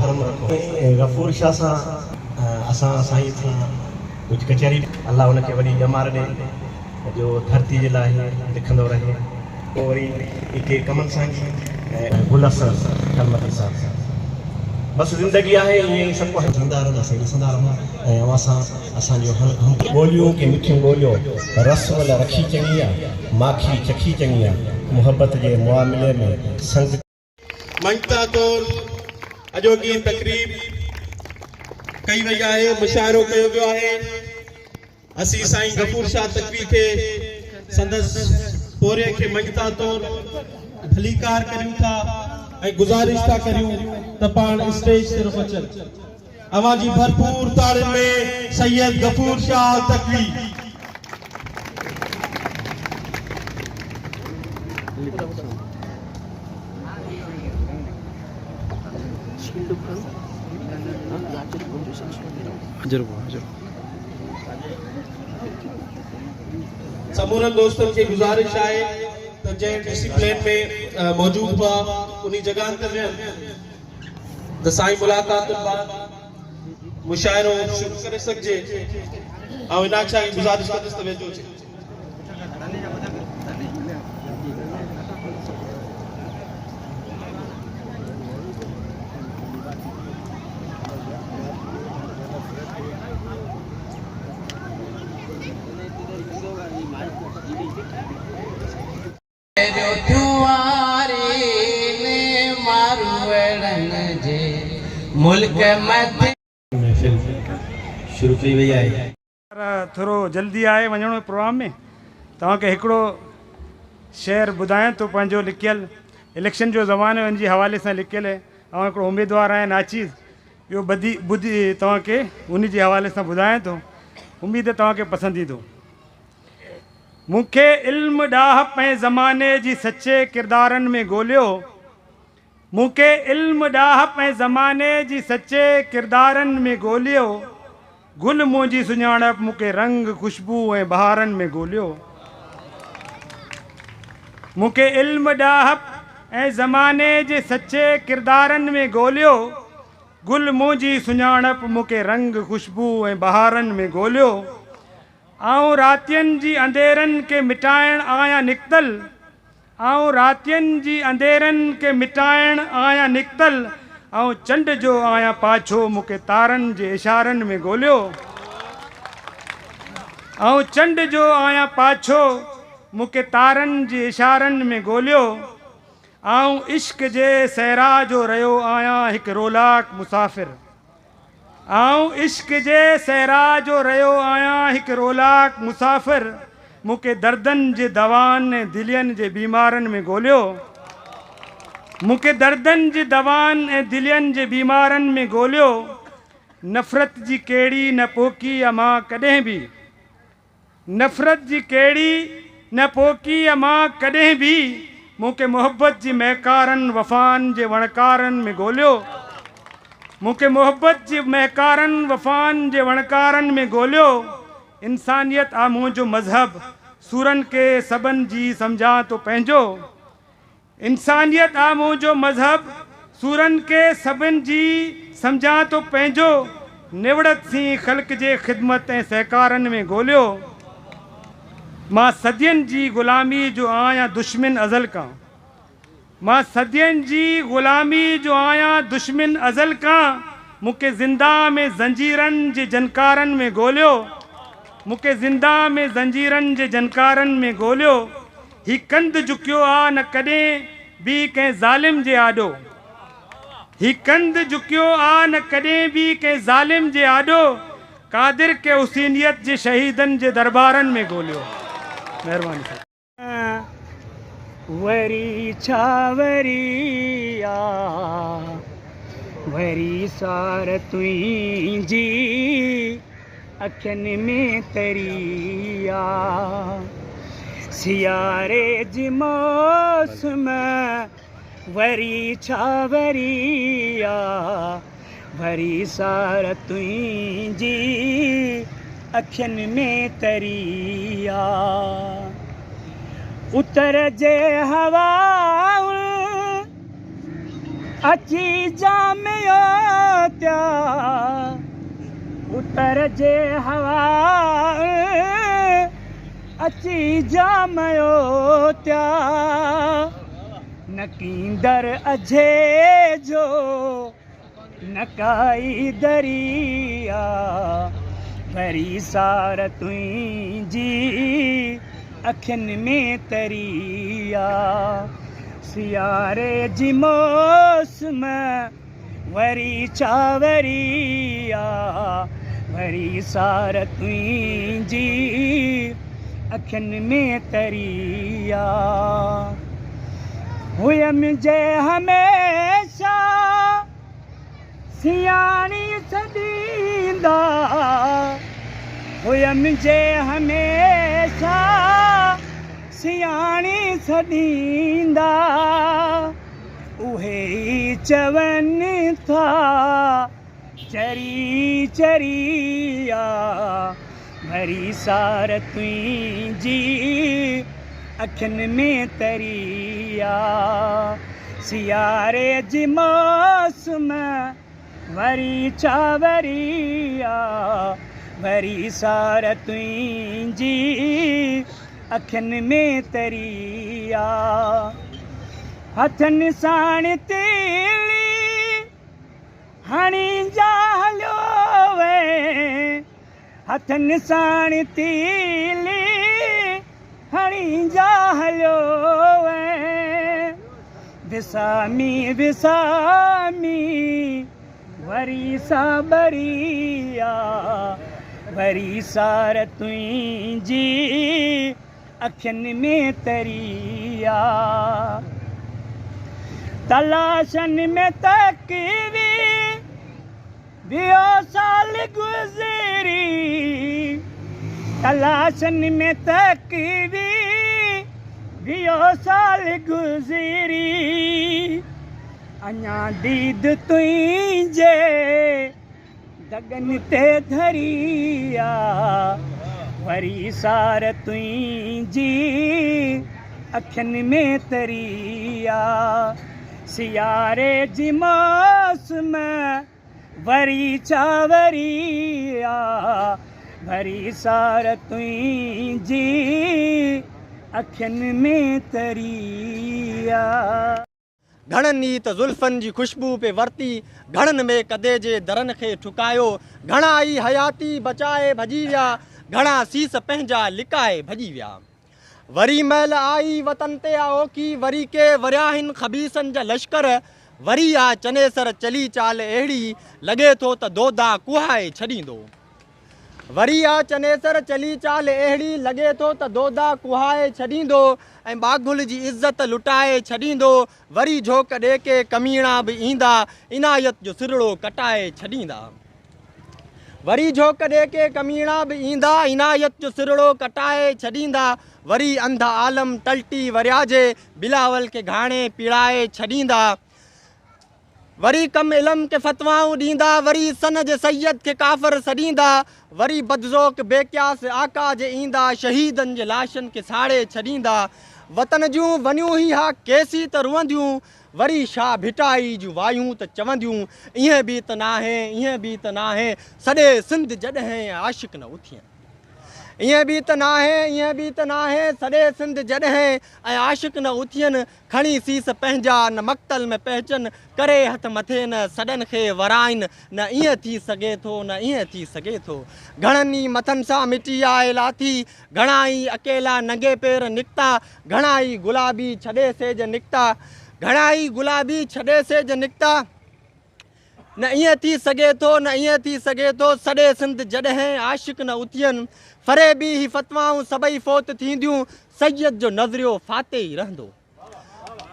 भरम रखो। गफूर शाह सां असां साईं सां कुछ कचहरी अल्लाह उनखे वॾी ॼमार ॾे जो धरती जे लाइ लिखंदो रहे। पोइ वरी हिते कमल सांगी ऐं गुल कलमती साहब बसि ज़िंदगी आहे ईअं ई सभु कुझु ज़िंदा रहंदासीं ॾिसंदा रहूं ऐं अवां सां असांजो ॿोलियूं के मिठियूं ॿोलियूं रस वल रखी चङी आहे माखी चखी चङी आहे मुहबत जे मुआमिले में संग मंगता तौर अॼोकी तकरीब कई वई आहे मुशाइरो कयो वियो आहे। असीं साईं गफूर शाह तकवी खे संदसि पोरे खे मंगता तौर भलीकार करियूं था ऐं गुज़ारिश था करियूं त पाण स्टेज सिर्फ़ अचनि। अवां जी भरपूर ताड़ियुनि में सैयद गफूर शाह तकवी। समूरन दोस्तन के गुजारिश है तो जै डिसिप्लिन में मौजूद हुआ उन्हीं जगह ते वेहनि त साईं मुलाकात बाद मुशाइरो शुरू करे सघिजे। ऐं इन छा गुज़ारिश कंदुसि त वेझो अचे। मुल्क महफिल शुरू कई वई आहे। थोरो जल्दी आहे वञणो प्रोग्राम में तव्हांखे हिकिड़ो शेर ॿुधायां थो पंहिंजो लिखियल इलेक्शन जो ज़मानो इन जे हवाले सां लिखियल आहे ऐं हिकिड़ो उमेदवारु आहे नाचीज़ इहो ॿुधी तव्हांखे उन जे हवाले सां ॿुधायां थो। उमेद आहे तव्हांखे पसंदि ईंदो। मूंखे इल्मु ॾाह पंहिंजे ज़माने जी सचे किरदारनि में ॻोल्हियो। मूंखे इल्मु ॾाह पंहिंजे ज़माने जी सचे किरदारनि में ॻोल्हियो। गुल मुंहिंजी सुञाणप मूंखे रंग ख़ुशबू ऐं बहारनि में ॻोल्हियो। मूंखे इल्मु ॾाह ऐं ज़माने जे सचे किरदारनि में ॻोल्हियो। गुल मुंहिंजी सुञाणप मूंखे रंग ख़ुशबू ऐं बहारनि में ॻोल्हियो। आऊं रातियुनि जी अंधेरनि खे मिटाइण आहियां निकितल। आऊं रातियुनि जी अंधेरनि खे मिटाइण आहियां निकितल। ऐं चंड जो आहियां पाछो मूंखे तारनि जे इशारनि में ॻोल्हियो। ऐं चंड जो आहियां पाछो मूंखे तारनि जे इशारनि में ॻोल्हियो। आऊं इश्क जे सहरा जो रहियो आहियां हिकु रोलाक मुसाफ़िर। आऊं इश्क जे सहरा जो रहियो आहियां हिकु रोलाक मुसाफ़िर। मूंखे दर्दनि जे दवाउनि ऐं दिलियनि जे बीमारनि में ॻोल्हियो। मूंखे दर्दनि जी दवाउनि ऐं दिलियनि जे बीमारनि में ॻोल्हियो। नफ़रत जी कहिड़ी न पोकी मां कॾहिं बि। नफ़रत जी कहिड़ी न पोकी मां कॾहिं बि। मूंखे मुहबत जी महकारनि वफ़ान जे वणकारनि में ॻोल्हियो। मूंखे मुहबत जी महकारनि वफ़ान जे वणकारनि में ॻोल्हियो। इंसानियत आ मुंहिंजो मज़हब सूरनि खे सभिनि जी सम्झां थो पंहिंजो। इंसानियत आ मुंहिंजो मज़हब सूरनि खे सभिनि जी सम्झां थो पंहिंजो। निवड़त सी ख़ल्क़ जे ख़िदमत ऐं सहकारनि में ॻोल्हियो। मां सदियुनि जी ग़ुलामी जो आहियां दुश्मन अज़ल खां। मां सदियुनि जी ग़ुलामी जो आहियां दुश्मन अज़ल खां। मूंखे ज़िंदा में ज़ंजीरनि जे जनकारनि में ॻोल्हियो। मूंखे ज़िंदा में ज़ंजीरनि जे जनकारनि में ॻोल्हियो। ही कंध झुकियो आहे न कॾहिं बि कंहिं ज़ालिम जे आॾो। ही कंध झुकियो आहे न कॾहिं बि कंहिं ज़ालिम जे आॾो। कादिर के हुसैनियत जे शहीदनि जे दरबारनि में ॻोल्हियो। महिरबानी साईं। वरी छा वरी आ वरी सार तुंहिंजी अखियुनि में तरिया। सियारे जी मौसम वरी छा वरी आ वरी सार तुंहिंजी अखियुनि में तरिया। उतर जे हवा अची जामियो त्या उतर जे हवा अची जामयो त्या नकींदर अझे जो नकाई दरिया वरी सार तुंहिंजी अखियुनि में तरिया सियारे जी मौसम वरी चावरिया वरी सार तुंहिंजी अखियुनि में तरिया हुयमि जे हमेशा सियाणी सॾींदा हुयमि जे हमेशा सियाणी सॾींदा उहे ई चवनि था चरी चरिया वरी सार तुंहिंजी अखियुनि में तरिया सियारे जी मौसम वरी चावरिया वरी सार तुंहिंजी अखियुनि में तरिया हथनि साण तीली हणी जा हलियो वे हथनि साण तीली हणी जा हलियो वे विसामी विसामी वरी साबरिया वरी सार तुंहिंजी अखियुनि में तरिया तलाशनि में तकवी वियो साल गुज़री तलाशनि में तकवी वियो साल गुज़री अञा दीद तुंहिंजे दगन ते धरिया वरी सार तुंहिंजी अखियुनि में तरिया सियारे जी मौसम वरी चावरिया वरी सार तुंहिंजी अखियुनि में तरिया घणनि ई त ज़ुल्फ़नि जी ख़ुशबू पे वरती घणनि में कदे जे दरनि खे ठुकायो घणा ई हयाती बचाए भॼी विया घणा सीस पंहिंजा लिकाए भॼी विया वरी महिल आई वतन ते ओकी वरी के वरिया आहिनि ख़बीसनि जा लश्कर वरी आ चनेसर चली चाल अहिड़ी लॻे थो त दोदा कुहाए छॾींदो वरी आ चनेसर चली चाल अहिड़ी लॻे थो त दोदा कुहाए छॾींदो ऐं बागुल जी इज़त लुटाए छॾींदो वरी झोक ॾे के कमीणा बि ईंदा इनायत जो सिरड़ो कटाए छॾींदा वरी झोक ॾे के कमीणा बि ईंदा इनायत जो सिरड़ो कटाए छॾींदा वरी अंधा आलम टलटी वरिया जे बिलावल के घाणे पीड़ाए छॾींदा वरी कम इल्म के फतवाऊं ॾींदा वरी सन जे सैयद के काफ़र सॾींदा वरी बदज़ोक बेक्यास आका जे ईंदा शहीदनि जे लाशनि के साड़े छॾींदा वतन जूं वनियूं ई हा केसी त रुअंदियूं वरी शाह भिटाई जूं वायूं त चवंदियूं ईअं बि त नाहे ईअं बि त नाहे सॼे सिंध जॾहिं आशिक़ न उथियनि ईअं बि त नाहे ईअं बि त नाहे सॼे सिंध जॾहिं ऐं आशिक़ न उथियनि खणी सीस पंहिंजा न मक़्तल में पहचनि करे हथ मथे न सॾनि खे वराइनि न ईअं थी सघे थो न ईअं थी सघे थो घणनि ई मथनि सां मिटी आहे लाथी घणा ई अकेला नंगे पेर निकिता घणा ई गुलाबी छॾे सेज निकिता घणा ई गुलाबी छॾे सेज निकिता न ईअं थी सघे थो न ईअं थी सघे थो सॼे सिंध जॾहिं आशिक़ न उथियनि फरेबी ही फतवाऊं सभई फ़ौत थींदियूं सैयद जो नज़रियो फाते ई रहंदो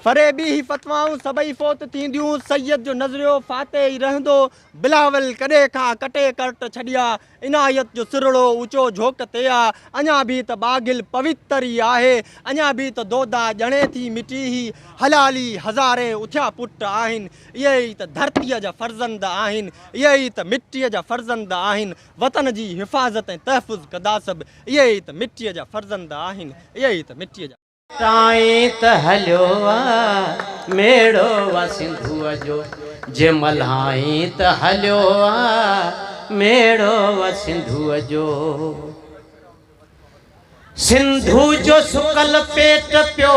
फरेबी ही फतवाऊं सभई फ़ौत थींदियूं सैयद जो नज़रियो फाते ई रहंदो बिलावल कॾे खां कटे कट छॾिया इनायत जो सिरड़ो ऊचो झोक ते आहे अञा बि त बागिल पवित्र ई आहे अञा बि त दोदा ॼणे थी मिटी ही हलाली हज़ारे उथिया पुट आहिनि इहे ई त धरतीअ जा फ़र्ज़ंद आहिनि इहे ई त मिटीअ जा फ़र्ज़ंद आहिनि वतन जी हिफ़ाज़त ऐं तहफ़ुज़ कंदा सभु इहे ई त मिटीअ जा फ़र्ज़ंद आहिनि इहे ई त मिटीअ जा टाई त हलियो आ मेड़ो वा सिंधुअ जो जे मल्हाई त हलियो आ मेड़ो वा सिंधुअ जो सिंधु जो सुकल पेट पियो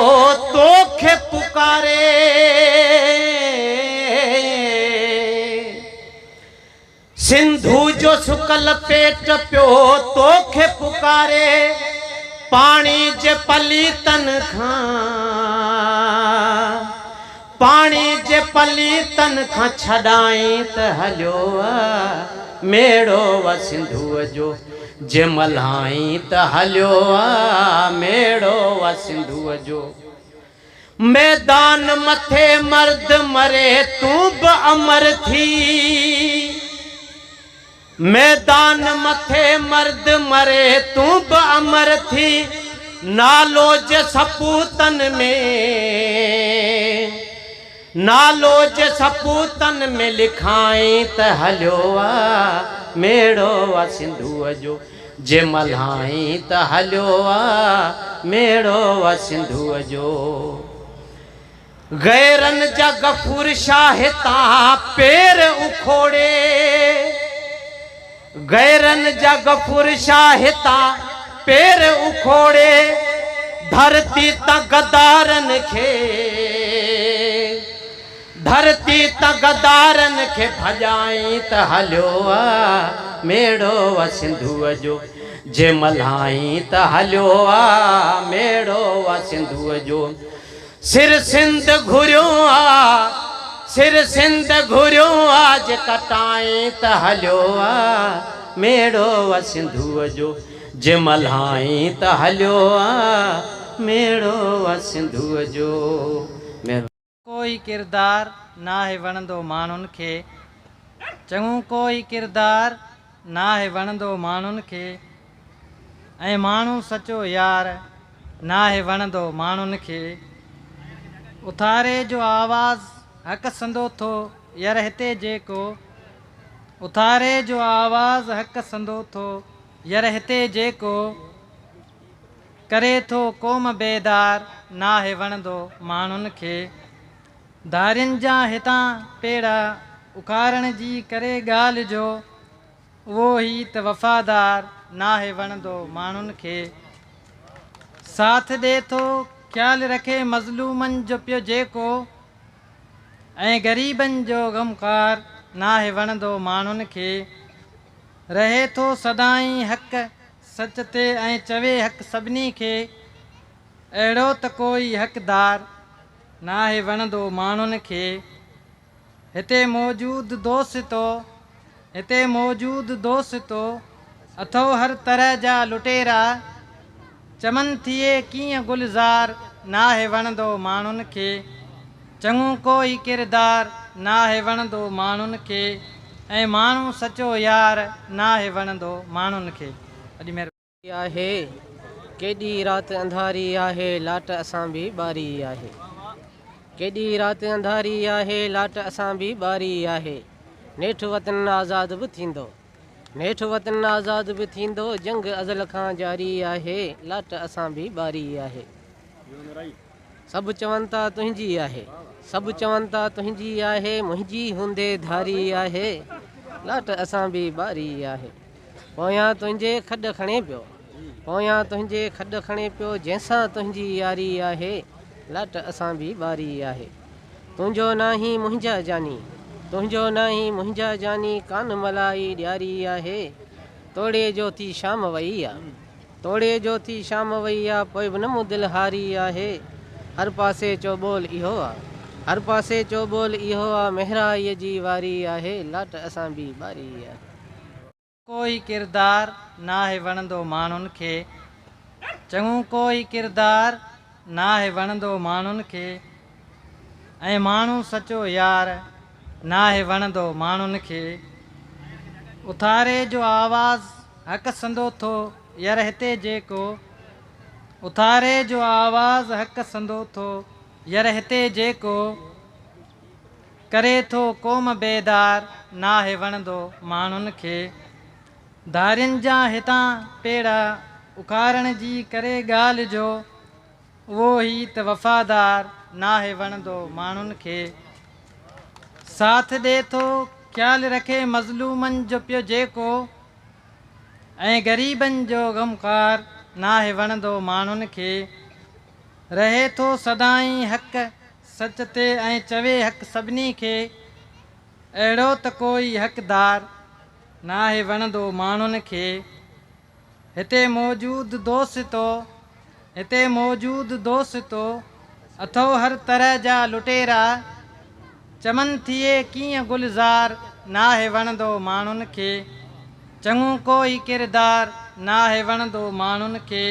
तोखे पुकारे सिंधु जो सुकल पेट पियो तोखे पुकारे पानी जे पलीतन खां पानी जे पलीतन खां छॾाई त हलियो आ मेड़ो वा सिंधुअ जो जे मल्हाई त हलियो आ मेड़ो वा सिंधुअ जो मैदान मथे मर्द मरे तूं बि अमर थी मैदान मथे मर्द मरे तूं बि अमर थी नालो जे सपूतन में नालो जे सपूतन में लिखाई त हलियो आ मेड़ो वा सिंधुअ जो जे मल्हाई त हलियो आ मेड़ो वा सिंधुअ जो गैरन जा गफूर शाह तां पेर उखोड़े गैरन जा गफूर शाह तां पेर उखोड़े धरती त गदारन खे धरती त गदारन खे भॼाई त हलियो आ मेड़ो वा सिंधुअ जो जे मल्हाई त हलियो आ मेड़ो वा सिंधुअ जो सिर सिंध घुरियो आ सिर सिंध घुरियो आ जे कटाई त हलियो आ मेड़ो वा सिंधुअ जो जे मल्हाई त हलियो आ मेड़ो वा सिंधुअ जो कोई किरदार ना है वणंदो माण्हुनि खे चङो कोई किरदार ना है वणंदो माण्हुनि खे ऐं माण्हू सचो यार ना है वणंदो माण्हुनि खे उथारे जो आवाज़ हक संदो थो यर हिते जेको उथारे जो आवाज़ हक संदो थो यर हिते जेको करे थो क़ौम बेदार ना है वणंदो माण्हुनि खे धारियुनि जा हितां पेड़ा उखारण जी करे ॻाल्हि जो उहो ई त वफ़ादार ना है वणंदो माण्हुनि खे साथ ॾिए थो ख़्यालु रखे मज़लूमनि जो पियो जेको ऐं ग़रीबनि जो ग़मख़ार ना है वणंदो माण्हुनि खे रहे थो सदाई हक़ सच ते ऐं चवे हक़ सभिनी खे अहिड़ो त कोई हक़दार ना है वणंदो माण्हुनि खे हिते मौजूदु दोस्तो हिते मौजूदु दोस्तो अथो हर तरह जा लुटेरा चमन थिए कीअं गुलज़ार ना है वणंदो माण्हुनि खे चङो कोई किरदार ना है वणंदो माण्हुनि खे ऐं माण्हू सचो यार ना है वणंदो माण्हुनि खे अॼु महिरबानी आहे केॾी राति अंधारी आहे लाट असां बि ॿारी आहे केॾी राति अंधारी आहे लाट असां बि ॿारी आहे नेठि वतन आज़ाद बि थींदो नेठि वतन आज़ाद बि थींदो जंग अज़ल खां जारी आहे लाट असां बि ॿारी आहे सभु चवनि था तुंहिंजी आहे सभु चवनि था तुंहिंजी आहे मुंहिंजी हूंदे धारी आहे लाट असां बि ॿारी आहे पोयां तुंहिंजे खॾ खणे पियो पोयां तुंहिंजे खॾ खणे पियो जंहिंसां तुंहिंजी यारी आहे लाट असां बि ॿारी आहे तुंहिंजो नाही मुंहिंजा जानी तुंहिंजो नाही मुंहिंजा जानी कान मलाई ॾियारी आहे तोड़े जो थी शाम वई आहे तोड़े जो थी शाम वई आहे पोइ बि न मूं दिलि हारी आहे हर पासे चोॿोल इहो आहे हर पासे चोॿोल इहो आहे महिराईअ जी वारी आहे लाट असां बि ॿारी आहे कोई किरदार ना है वणंदो माण्हुनि खे चङो कोई किरदार ना है वणंदो माण्हुनि खे ऐं माण्हू सचो यार ना है वणंदो माण्हुनि खे उथारे जो आवाज़ हक़ संदो थो यर हिते जेको उथारे जो आवाज़ हक़ संदो थो यर हिते जेको करे थो क़ौम बेदार ना है वणंदो माण्हुनि खे धारियुनि जा हितां पेड़ा उखारण जी करे ॻाल्हि जो उहो ई त वफ़ादार नाहे वणंदो माण्हुनि खे। साथ ॾिए थो ख़्यालु रखे मज़लूमनि जो पियो जेको, ऐं ग़रीबनि जो ग़मकार नाहे वणंदो माण्हुनि खे। रहे थो सदाईं हक़ सच ते ऐं चवे हक़ सभिनी खे। अहिड़ो त कोई हक़दार नाहे वणंदो माण्हुनि खे। हिते मौजूदु दोस्तो अथो हर तरह जा लुटेरा। चमन थिए कीअं गुलज़ार नाहे वणंदो माण्हुनि खे। चङो कोई किरदार नाहे वणंदो माण्हुनि खे,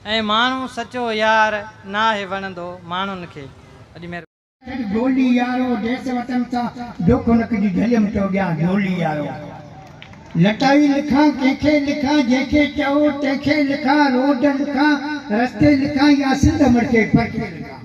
ऐं माण्हू सचो यार नाहे वणंदो माण्हुनि खे। ढोली यारो देश वतन सां दुख हुनखे जी झलियम तो गया ढोली यारो। लटाई लिखा कंहिंखे लिखा जंहिंखे चओ तंहिंखे लिखा, रोड लिखा रस्ते लिखा या सिंध मड़के पर लिखा।